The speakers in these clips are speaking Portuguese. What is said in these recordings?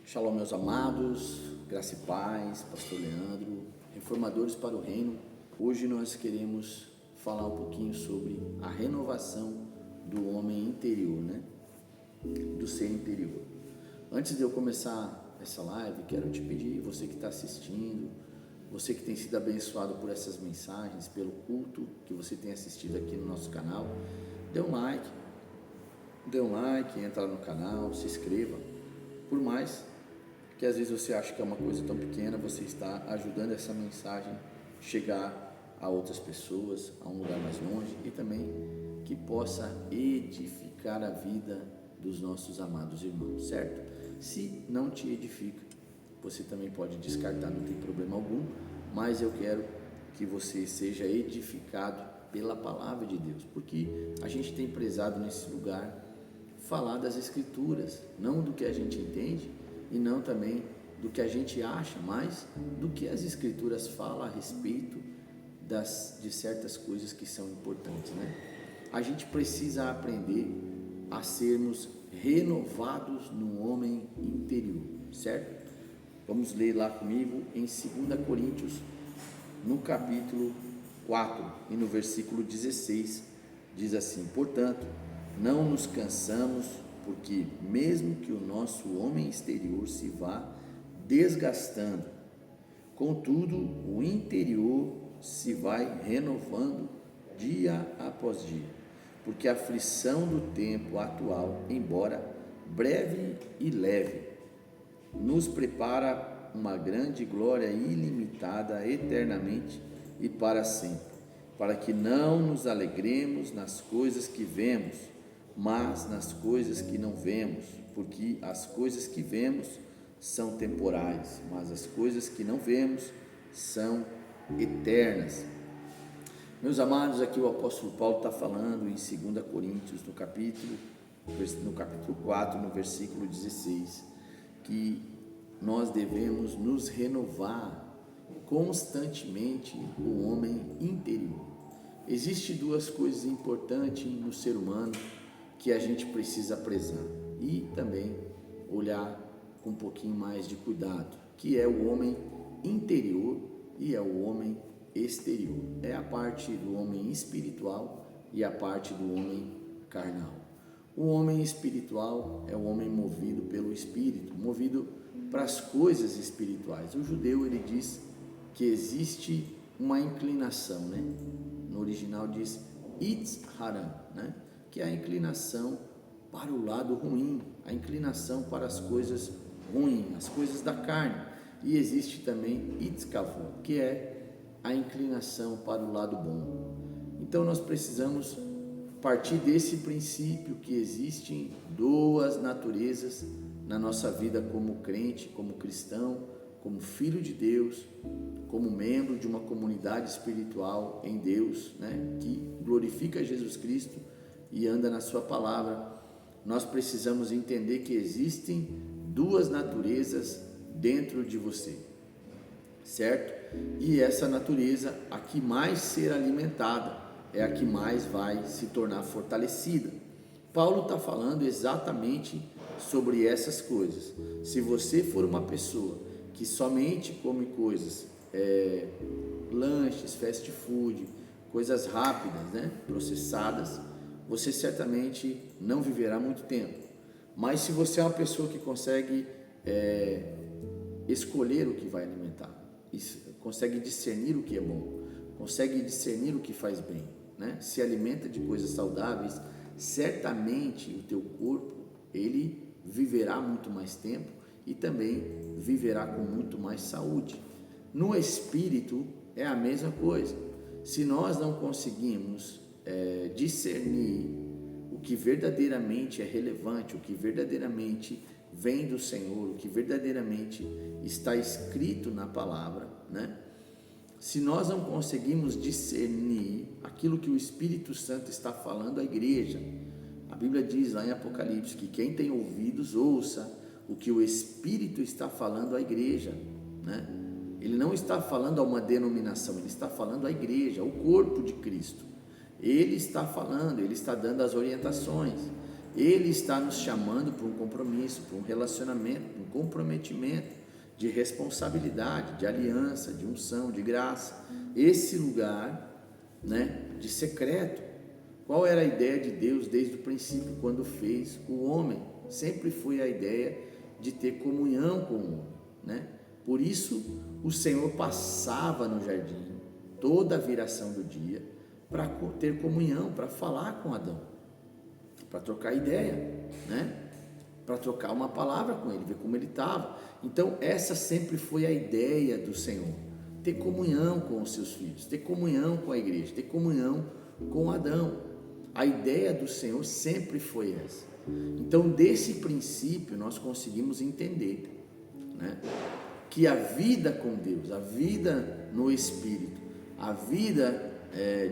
Shalom, meus amados, graça e paz, pastor Leandro, reformadores para o reino. Hoje nós queremos falar um pouquinho sobre a renovação do homem interior, do ser interior. Antes de eu começar essa live, quero te pedir, você que está assistindo, você que tem sido abençoado por essas mensagens, pelo culto que você tem assistido aqui no nosso canal, dê um like, entra no canal, se inscreva. Por mais que às vezes você acha que é uma coisa tão pequena, você está ajudando essa mensagem chegar a outras pessoas, a um lugar mais longe, e também que possa edificar a vida dos nossos amados irmãos, certo? Se não te edifica, você também pode descartar, não tem problema algum, mas eu quero que você seja edificado pela palavra de Deus, porque a gente tem prezado nesse lugar falar das Escrituras, não do que a gente entende e não também do que a gente acha, mas do que as Escrituras falam a respeito de certas coisas que são importantes, A gente precisa aprender a sermos renovados no homem interior, certo? Vamos ler lá comigo em 2 Coríntios, no capítulo 4 e no versículo 16, diz assim: portanto, não nos cansamos, porque mesmo que o nosso homem exterior se vá desgastando, contudo o interior se vai renovando dia após dia, porque a aflição do tempo atual, embora breve e leve, nos prepara uma grande glória ilimitada eternamente e para sempre, para que não nos alegremos nas coisas que vemos, mas nas coisas que não vemos, porque as coisas que vemos são temporais, mas as coisas que não vemos são eternas. Meus amados, aqui o apóstolo Paulo está falando em 2 Coríntios, no capítulo 4, no versículo 16, que nós devemos nos renovar constantemente o homem interior. Existem duas coisas importantes no ser humano que a gente precisa prezar e também olhar com um pouquinho mais de cuidado, que é o homem interior e é o homem exterior. É a parte do homem espiritual e a parte do homem carnal. O homem espiritual é o homem movido pelo Espírito, movido para as coisas espirituais. O judeu, ele diz que existe uma inclinação, No original diz Yitzharam, que é a inclinação para o lado ruim, a inclinação para as coisas ruins, as coisas da carne. E existe também Yitzkavod, que é a inclinação para o lado bom. Então nós precisamos partir desse princípio que existem duas naturezas na nossa vida como crente, como cristão, como filho de Deus, como membro de uma comunidade espiritual em Deus, que glorifica Jesus Cristo e anda na sua palavra. Nós precisamos entender que existem duas naturezas dentro de você, certo? E essa natureza, a que mais ser alimentada, é a que mais vai se tornar fortalecida. Paulo está falando exatamente sobre essas coisas. Se você for uma pessoa que somente come coisas, lanches, fast food, coisas rápidas, processadas, você certamente não viverá muito tempo. Mas se você é uma pessoa que consegue escolher o que vai alimentar, consegue discernir o que é bom, consegue discernir o que faz bem, se alimenta de coisas saudáveis, certamente o teu corpo, ele viverá muito mais tempo e também viverá com muito mais saúde. No espírito é a mesma coisa. Se nós não conseguimos discernir o que verdadeiramente é relevante, o que verdadeiramente vem do Senhor, o que verdadeiramente está escrito na palavra, Se nós não conseguimos discernir aquilo que o Espírito Santo está falando à igreja, a Bíblia diz lá em Apocalipse que quem tem ouvidos ouça o que o Espírito está falando à igreja, Ele não está falando a uma denominação, ele está falando à igreja, ao corpo de Cristo. Ele está falando, ele está dando as orientações. Ele está nos chamando para um compromisso, para um relacionamento, para um comprometimento de responsabilidade, de aliança, de unção, de graça. Esse lugar, né, de secreto. Qual era a ideia de Deus desde o princípio, quando fez o homem? Sempre foi a ideia de ter comunhão com o homem, né? Por isso o Senhor passava no jardim toda a viração do dia para ter comunhão, para falar com Adão, para trocar ideia, né? Para trocar uma palavra com ele, ver como ele estava. Então essa sempre foi a ideia do Senhor, ter comunhão com os seus filhos, ter comunhão com a igreja, ter comunhão com Adão. A ideia do Senhor sempre foi essa. Então desse princípio nós conseguimos entender, né, que a vida com Deus, a vida no Espírito, a vida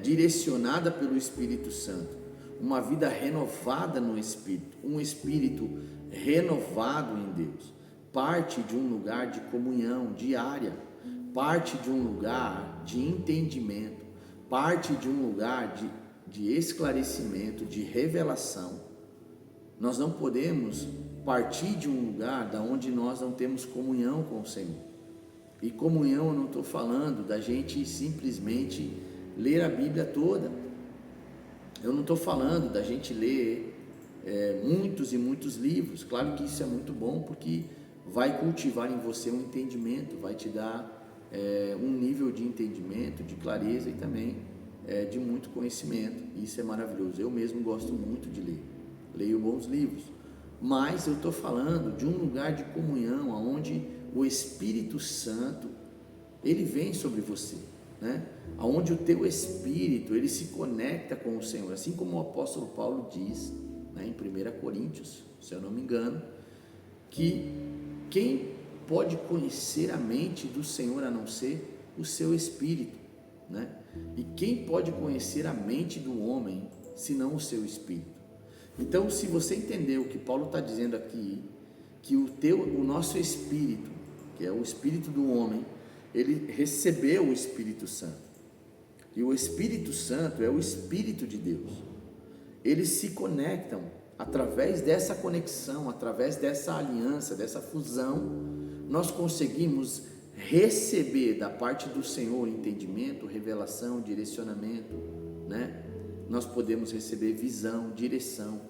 direcionada pelo Espírito Santo, uma vida renovada no Espírito, um Espírito renovado em Deus, parte de um lugar de comunhão diária, parte de um lugar de entendimento, parte de um lugar de esclarecimento, de revelação. Nós não podemos partir de um lugar da onde nós não temos comunhão com o Senhor. E comunhão, eu não estou falando da gente simplesmente ler a Bíblia toda. Eu não estou falando da gente ler muitos e muitos livros. Claro que isso é muito bom, porque vai cultivar em você um entendimento, vai te dar um nível de entendimento, de clareza e também de muito conhecimento. Isso é maravilhoso. Eu mesmo gosto muito de ler, leio bons livros. Mas eu estou falando de um lugar de comunhão, onde o Espírito Santo, ele vem sobre você, né? Onde o teu espírito, ele se conecta com o Senhor, assim como o apóstolo Paulo diz, né, em 1 Coríntios, se eu não me engano, que quem pode conhecer a mente do Senhor a não ser o seu espírito, né? E quem pode conhecer a mente do homem senão o seu espírito? Então, se você entender o que Paulo está dizendo aqui, que o nosso espírito, que é o espírito do homem, ele recebeu o Espírito Santo, e o Espírito Santo é o Espírito de Deus. Eles se conectam. Através dessa conexão, através dessa aliança, dessa fusão, nós conseguimos receber da parte do Senhor entendimento, revelação, direcionamento, né? Nós podemos receber visão, direção.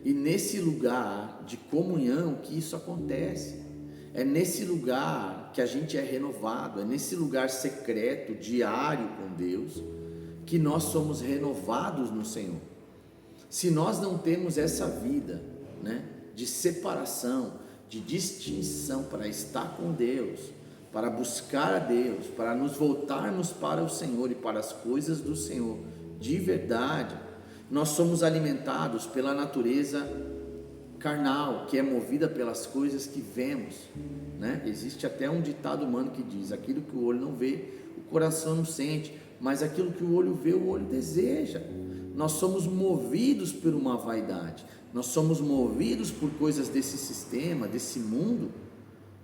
E nesse lugar de comunhão que isso acontece. É nesse lugar que a gente é renovado, é nesse lugar secreto, diário com Deus, que nós somos renovados no Senhor. Se nós não temos essa vida, né, de separação, de distinção para estar com Deus, para buscar a Deus, para nos voltarmos para o Senhor e para as coisas do Senhor de verdade, nós somos alimentados pela natureza carnal, que é movida pelas coisas que vemos, né? Existe até um ditado humano que diz: aquilo que o olho não vê, o coração não sente, mas aquilo que o olho vê, o olho deseja. Nós somos movidos por uma vaidade, nós somos movidos por coisas desse sistema, desse mundo,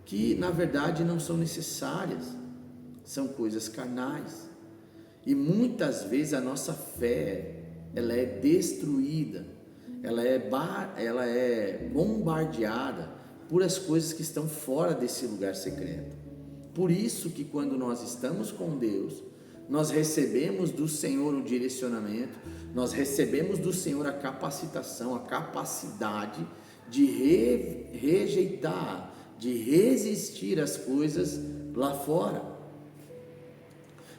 que na verdade não são necessárias, são coisas carnais. E muitas vezes a nossa fé, ela é destruída, ela é bombardeada por as coisas que estão fora desse lugar secreto. Por isso que quando nós estamos com Deus, nós recebemos do Senhor o direcionamento, nós recebemos do Senhor a capacitação, a capacidade de rejeitar, de resistir às coisas lá fora.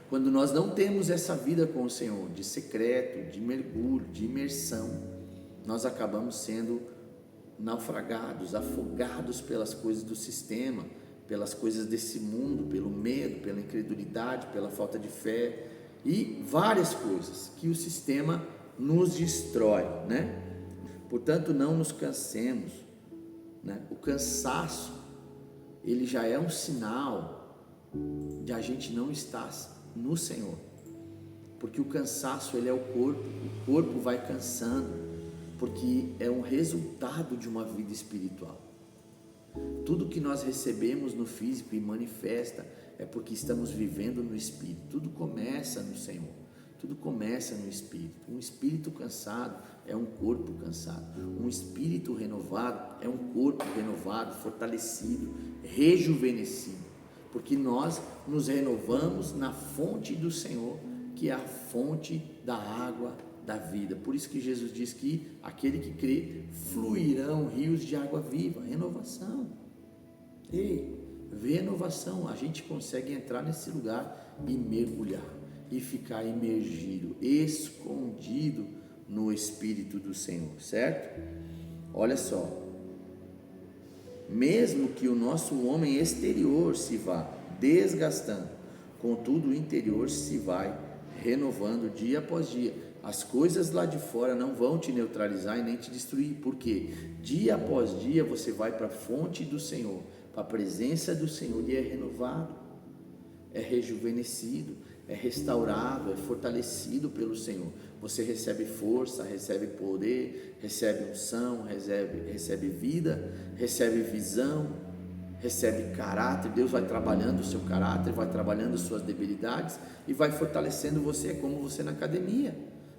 Quando nós não temos essa vida com o Senhor, de secreto, de mergulho, de imersão, nós acabamos sendo naufragados, afogados pelas coisas do sistema, pelas coisas desse mundo, pelo medo, pela incredulidade, pela falta de fé e várias coisas que o sistema nos destrói, né? Portanto, não nos cansemos, né? O cansaço, ele já é um sinal de a gente não estar no Senhor, porque o cansaço, ele é o corpo vai cansando, porque é um resultado de uma vida espiritual. Tudo que nós recebemos no físico e manifesta é porque estamos vivendo no Espírito. Tudo começa no Senhor, Tudo começa no espírito. Um espírito cansado é um corpo cansado. Um espírito renovado é um corpo renovado, fortalecido, rejuvenescido. Porque nós nos renovamos na fonte do Senhor, que é a fonte da água da vida. Por isso que Jesus diz que aquele que crê, fluirão rios de água viva. Renovação. Ei, renovação. A gente consegue entrar nesse lugar e mergulhar, e ficar imergido, escondido no Espírito do Senhor, certo? Olha só, mesmo que o nosso homem exterior se vá desgastando, contudo o interior se vai renovando dia após dia. As coisas lá de fora não vão te neutralizar e nem te destruir, porque dia após dia você vai para a fonte do Senhor, para a presença do Senhor, e é renovado, é rejuvenescido, é restaurado, é fortalecido pelo Senhor. Você recebe força, recebe poder, recebe unção, recebe vida, recebe visão, recebe caráter. Deus vai trabalhando o seu caráter, vai trabalhando suas debilidades e vai fortalecendo você. É como você na academia.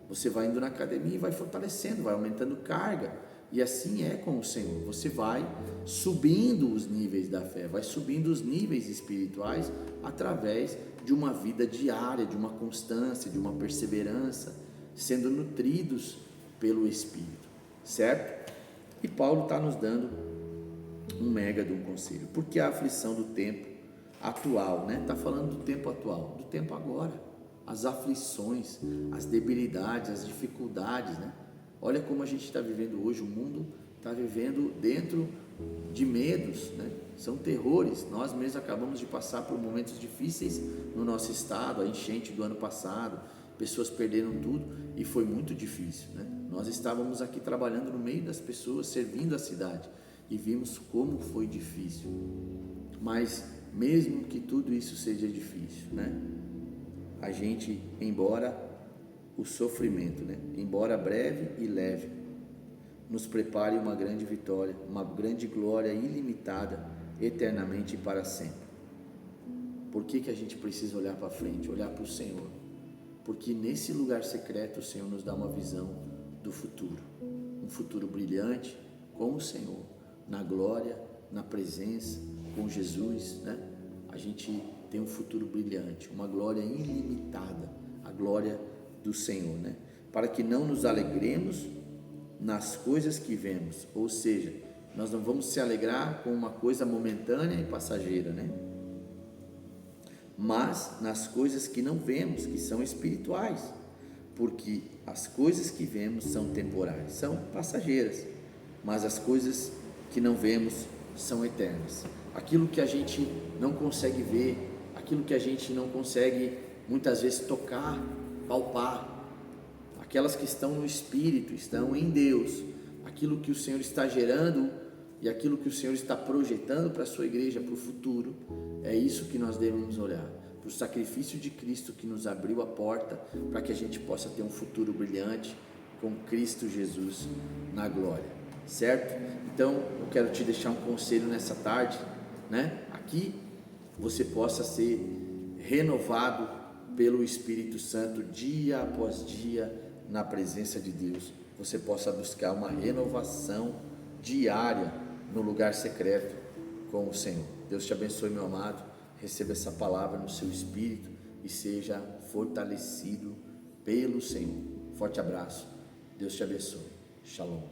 Você vai indo na academia e vai fortalecendo, vai aumentando carga. E assim é com o Senhor. Você vai subindo os níveis da fé, vai subindo os níveis espirituais através de uma vida diária, de uma constância, de uma perseverança, sendo nutridos pelo Espírito, certo? E Paulo está nos dando um mega de um conselho, porque a aflição do tempo atual, né? Está falando do tempo atual, do tempo agora, as aflições, as debilidades, as dificuldades, né? Olha como a gente está vivendo hoje, o mundo está vivendo dentro de medos, né? São terrores. Nós mesmos acabamos de passar por momentos difíceis no nosso estado, a enchente do ano passado, pessoas perderam tudo e foi muito difícil, né? Nós estávamos aqui trabalhando no meio das pessoas, servindo a cidade, e vimos como foi difícil. Mas mesmo que tudo isso seja difícil, né? A gente, embora o sofrimento, né? Embora breve e leve, nos prepare uma grande vitória, uma grande glória ilimitada, eternamente e para sempre. Por que a gente precisa olhar para frente, olhar para o Senhor? Porque nesse lugar secreto o Senhor nos dá uma visão do futuro, um futuro brilhante com o Senhor, na glória, na presença, com Jesus, né? A gente tem um futuro brilhante, uma glória ilimitada, a glória do Senhor, né? Para que não nos alegremos nas coisas que vemos, ou seja, nós não vamos se alegrar com uma coisa momentânea e passageira, né? Mas nas coisas que não vemos, que são espirituais, porque as coisas que vemos são temporais, são passageiras, mas as coisas que não vemos são eternas. Aquilo que a gente não consegue ver, aquilo que a gente não consegue muitas vezes tocar, palpar, aquelas que estão no Espírito, estão em Deus, aquilo que o Senhor está gerando e aquilo que o Senhor está projetando para a sua igreja, para o futuro, é isso que nós devemos olhar, para o sacrifício de Cristo que nos abriu a porta para que a gente possa ter um futuro brilhante com Cristo Jesus na glória, certo? Então eu quero te deixar um conselho nessa tarde, né? Aqui você possa ser renovado pelo Espírito Santo dia após dia na presença de Deus. Você possa buscar uma renovação diária no lugar secreto com o Senhor. Deus te abençoe, meu amado. Receba essa palavra no seu espírito e seja fortalecido pelo Senhor. Forte abraço. Deus te abençoe. Shalom.